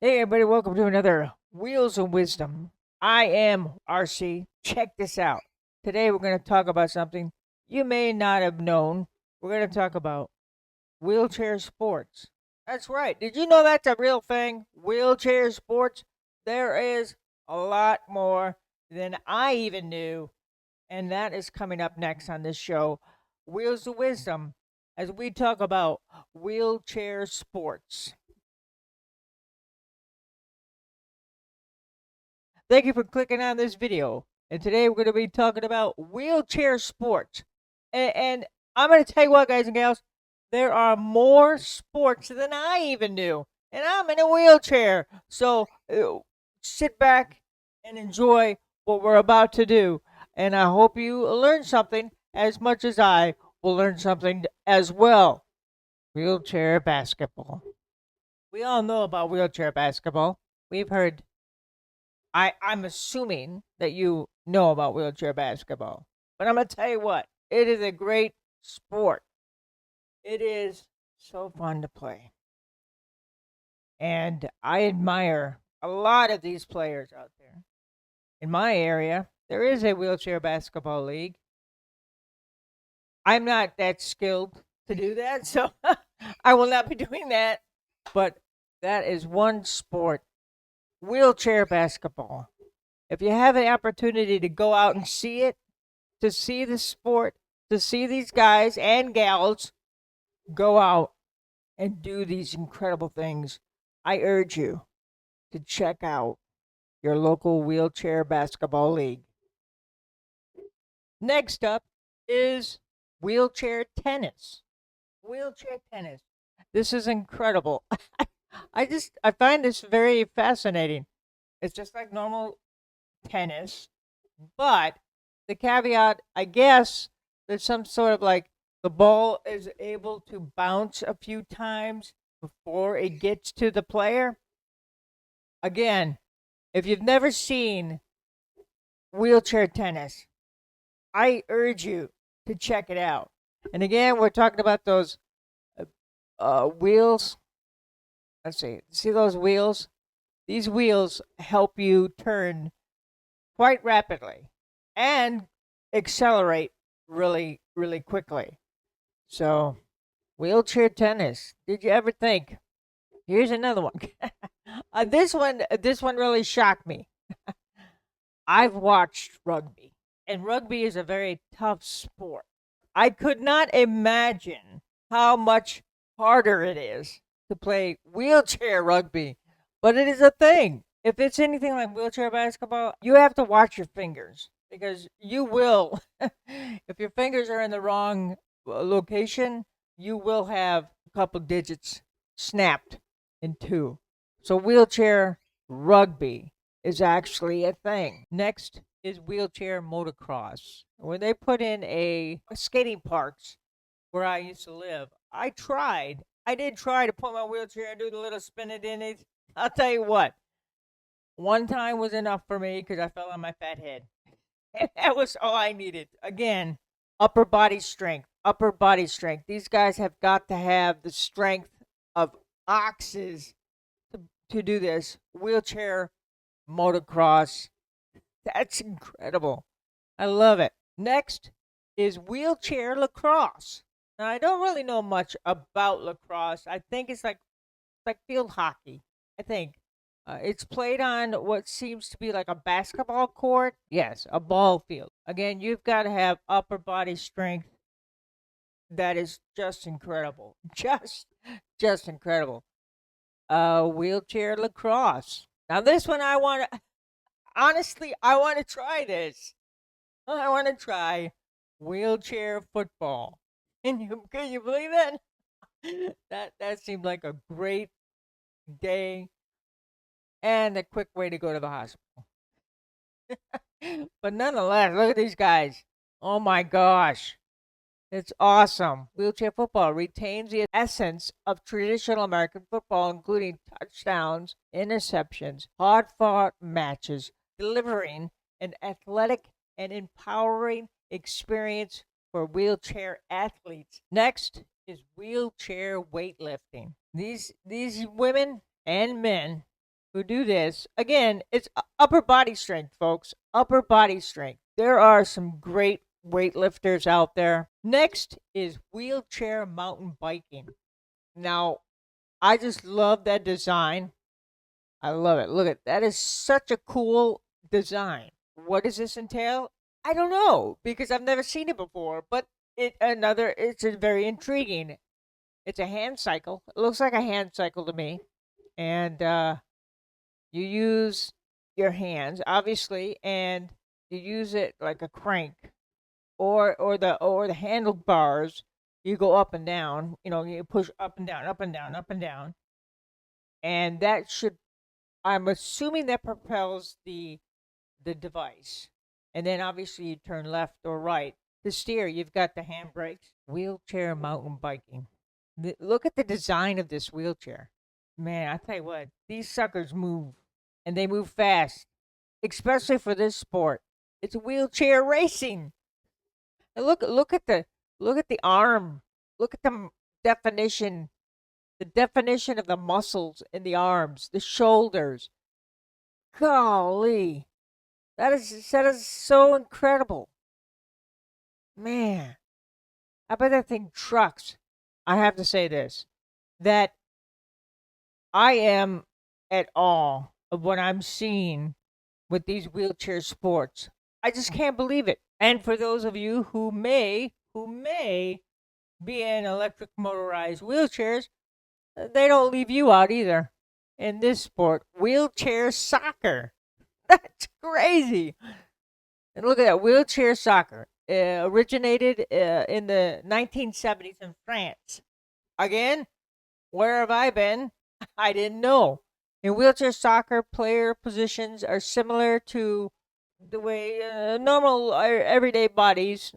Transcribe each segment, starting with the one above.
Hey, everybody, welcome to another Wheels of Wisdom. I am RC. Check this out. Today, we're going to talk about something you may not have known. We're going to talk about wheelchair sports. That's right. Did you know that's a real thing? Wheelchair sports? There is a lot more than I even knew. And that is coming up next on this show, Wheels of Wisdom, as we talk about wheelchair sports. Thank you for clicking on this video. And today we're going to be talking about wheelchair sports. And I'm going to tell you what, guys and gals, there are more sports than I even knew. And I'm in a wheelchair. So sit back and enjoy what we're about to do. And I hope you learn something as much as I will learn something as well. Wheelchair basketball. We all know about wheelchair basketball. We've heard I'm assuming that you know about wheelchair basketball. But I'm going to tell you what, it is a great sport. It is so fun to play. And I admire a lot of these players out there. In my area, there is a wheelchair basketball league. I'm not that skilled to do that, so I will not be doing that. But that is one sport, wheelchair basketball. If you have an opportunity to go out and see it, to see the sport, to see these guys and gals go out and do these incredible things, I urge you to check out your local wheelchair basketball league. Next up is wheelchair tennis. Wheelchair tennis. This is incredible. I find this very fascinating. It's just like normal tennis, but the caveat, I guess, there's some sort of like the ball is able to bounce a few times before it gets to the player. Again, if you've never seen wheelchair tennis, I urge you to check it out. And again, we're talking about those wheels. Let's see those wheels? These wheels help you turn quite rapidly and accelerate really, really quickly. So, wheelchair tennis. Did you ever think? Here's another one. This one really shocked me. I've watched rugby, and rugby is a very tough sport. I could not imagine how much harder it is to play wheelchair rugby, but it is a thing. If it's anything like wheelchair basketball, you have to watch your fingers because you will, if your fingers are in the wrong location, you will have a couple digits snapped in two. So, wheelchair rugby is actually a thing. Next is wheelchair motocross. When they put in a skating parks where I used to live, I did try to put my wheelchair and do the little spin it in it. I'll tell you what, one time was enough for me because I fell on my fat head. And that was all I needed. Again, upper body strength. Upper body strength. These guys have got to have the strength of oxes to do this. Wheelchair motocross. That's incredible. I love it. Next is wheelchair lacrosse. Now, I don't really know much about lacrosse. I think it's like field hockey. I think. It's played on what seems to be like a basketball court. Yes, a ball field. Again, you've got to have upper body strength. That is just incredible. Just incredible. Wheelchair lacrosse. Now, this one I want to, honestly, I want to try this. I want to try wheelchair football. Can you believe that? That seemed like a great day and a quick way to go to the hospital. But nonetheless, look at these guys. Oh my gosh. It's awesome. Wheelchair football retains the essence of traditional American football, including touchdowns, interceptions, hard fought matches, delivering an athletic and empowering experience for wheelchair athletes. Next is wheelchair weightlifting. These women and men who do this. Again, it's upper body strength, folks. Upper body strength. There are some great weightlifters out there. Next is wheelchair mountain biking. Now, I just love that design. I love it. Look at that is such a cool design. What does this entail? I don't know because I've never seen it before, but it's a very intriguing. It's a hand cycle. It looks like a hand cycle to me. And you use your hands obviously and you use it like a crank or the handlebars. You go up and down, you push up and down, up and down, up and down. And that should I'm assuming that propels the device. And then obviously you turn left or right. To steer, you've got the handbrakes. Wheelchair mountain biking. Look at the design of this wheelchair. Man, I tell you what, these suckers move. And they move fast. Especially for this sport. It's wheelchair racing. And look at the arm. Look at the definition. The definition of the muscles in the arms, the shoulders. Golly. That is so incredible. Man, I bet that thing trucks. I have to say this that I am at awe of what I'm seeing with these wheelchair sports. I just can't believe it. And for those of you who may be in electric motorized wheelchairs, they don't leave you out either. In this sport, wheelchair soccer. That's crazy. And look at that wheelchair soccer. Originated in the 1970s in France. Again, where have I been? I didn't know. In wheelchair soccer, player positions are similar to the way normal everyday bodies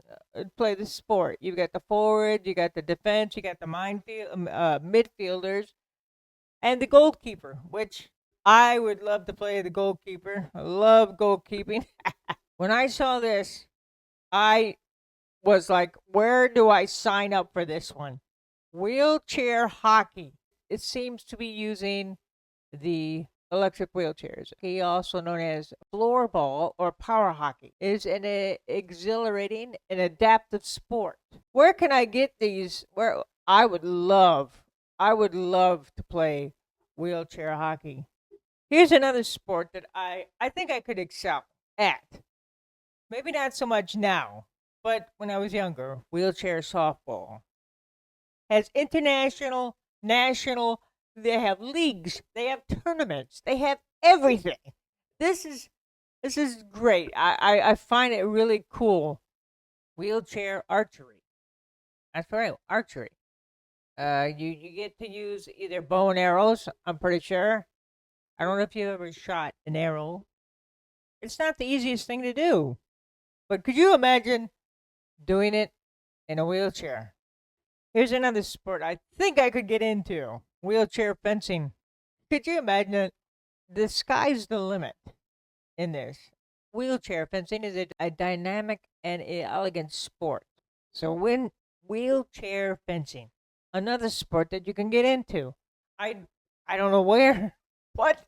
play the sport. You've got the forward, you got the defense, you got the midfielders, and the goalkeeper, which I would love to play the goalkeeper. I love goalkeeping. When I saw this, I was like, where do I sign up for this one? Wheelchair hockey. It seems to be using the electric wheelchairs. He also known as floorball or power hockey is an exhilarating and adaptive sport. Where can I get these? Where I would love to play wheelchair hockey. Here's another sport that I think I could excel at. Maybe not so much now, but when I was younger, wheelchair softball has international, national, they have leagues, they have tournaments, they have everything. This is this is great. I find it really cool. Wheelchair archery. That's right, archery. You get to use either bow and arrows. I'm pretty sure. I don't know if you ever shot an arrow. It's not the easiest thing to do, but could you imagine doing it in a wheelchair? Here's another sport I think I could get into: wheelchair fencing. Could you imagine it? The sky's the limit in this. Wheelchair fencing is a dynamic and elegant sport. So, when wheelchair fencing, another sport that you can get into. I I don't know where, but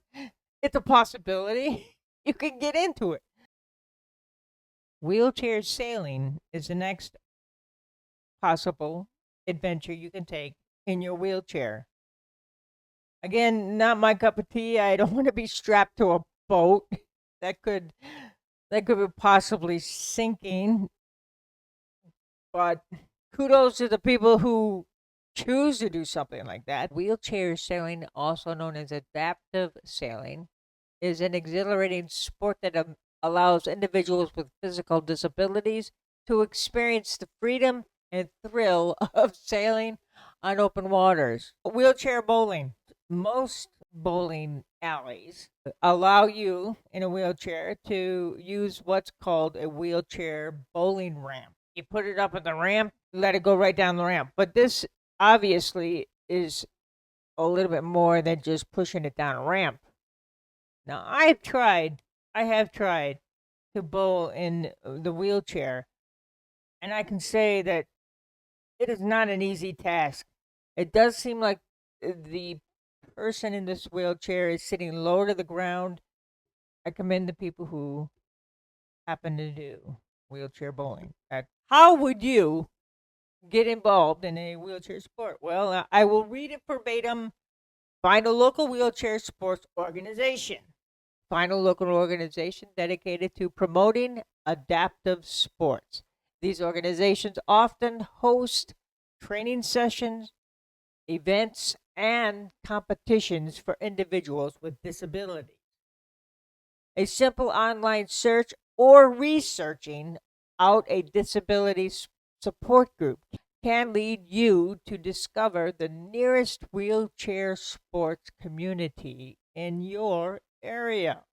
it's a possibility. You can get into it. Wheelchair sailing is the next possible adventure you can take in your wheelchair. Again, not my cup of tea. I don't want to be strapped to a boat that could that could be possibly sinking. But kudos to the people who choose to do something like that. Wheelchair sailing, also known as adaptive sailing, is an exhilarating sport that allows individuals with physical disabilities to experience the freedom and thrill of sailing on open waters. Wheelchair bowling. Most bowling alleys allow you in a wheelchair to use what's called a wheelchair bowling ramp. You put it up on the ramp, let it go right down the ramp. But this obviously is a little bit more than just pushing it down a ramp. Now, I have tried to bowl in the wheelchair, and I can say that it is not an easy task. It does seem like the person in this wheelchair is sitting low to the ground. I commend the people who happen to do wheelchair bowling. How would you get involved in a wheelchair sport? Well, I will read it verbatim. Find a local wheelchair sports organization. Find a local organization dedicated to promoting adaptive sports. These organizations often host training sessions, events, and competitions for individuals with disabilities. A simple online search or researching out a disability support group can lead you to discover the nearest wheelchair sports community in your area.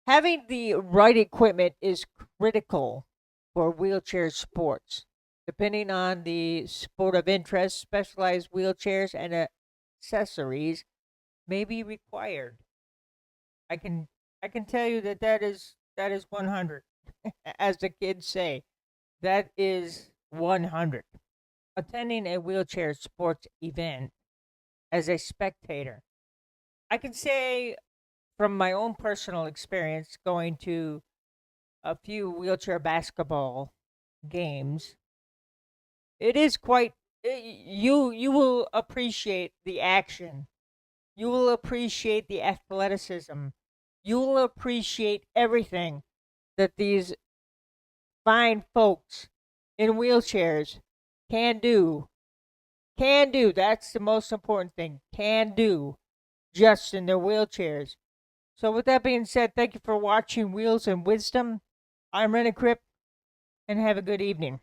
Having the right equipment is critical for wheelchair sports. Depending on the sport of interest, specialized wheelchairs and accessories may be required. I can I can tell you that that is 100. As the kids say, that is 100. Attending a wheelchair sports event as a spectator. I can say from my own personal experience going to a few wheelchair basketball games, it is quite you will appreciate the action. You will appreciate the athleticism. You will appreciate everything that these fine folks in wheelchairs can do. Can do. That's the most important thing. Can do just in their wheelchairs. So, with that being said, thank you for watching Wheels and Wisdom. I'm Rennie Kripp, and have a good evening.